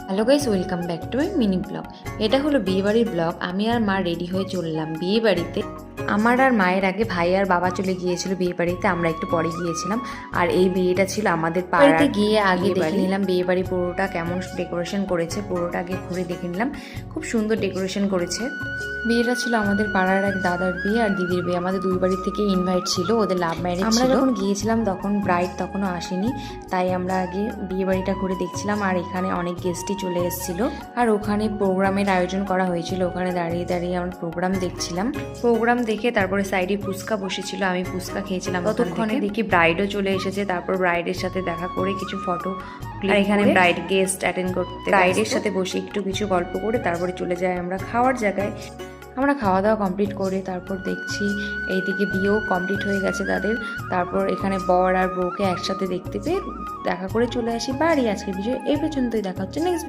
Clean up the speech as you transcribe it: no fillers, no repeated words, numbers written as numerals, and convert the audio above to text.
Hello guys, welcome back to my mini blog. এটা হলো বিয়েবাড়ির ব্লগ। আমি আর মা রেডি হয়ে চললাম বিয়ে বাড়িতে। আমার আর মায়ের আগে ভাই আর বাবা চলে গিয়েছিল বিয়ে বাড়িতে, আমরা একটু পরে গিয়েছিলাম। আর এই বিয়েটা ছিল আমাদের বাড়িতে। গিয়ে আগে দেখে নিলাম বিয়ে বাড়ি পুরোটা কেমন ডেকোরেশন করেছে, পুরোটা আগে ঘুরে দেখে নিলাম। খুব সুন্দর ডেকোরেশন করেছে। বিয়েটা ছিল আমাদের পাড়ার এক দাদার বিয়ে আর দিদির বিয়ে। আমাদের দুই বাড়ি থেকে ইনভাইট ছিল, ওদের লাভ ম্যারেজ ছিল। আমরা যখন গিয়েছিলাম তখন ব্রাইড তখনও আসেনি, তাই আমরা আগে বিয়ে বাড়িটা ঘুরে দেখছিলাম। আর এখানে অনেক গেস্টই চলে এসেছিল আর ওখানে প্রোগ্রামের আয়োজন করা হয়েছিল। ওখানে দাঁড়িয়ে দাঁড়িয়ে আমরা প্রোগ্রাম দেখছিলাম। প্রোগ্রাম দেখে তারপরে সাইডে ফুচকা বসেছিল, আমি ফুচকা খেয়েছিলাম। ততক্ষণে দেখি ব্রাইডও চলে এসেছে। তারপর ব্রাইডের সাথে দেখা করে কিছু ফটো, আর এখানে ব্রাইড গেস্ট অ্যাটেন্ড করতে ব্রাইডের সাথে বসে একটু কিছু গল্প করে তারপরে চলে যায় আমরা খাওয়ার জায়গায়। আমরা খাওয়া দাওয়া কমপ্লিট করে তারপর দেখছি এইদিকে বিয়েও কমপ্লিট হয়ে গেছে তাদের। তারপর এখানে বর আর বউকে একসাথে দেখতে পেয়ে দেখা করে চলে আসি বাড়ি। আজকের ভিডিও এই পর্যন্তই, দেখা হচ্ছে নেক্সট।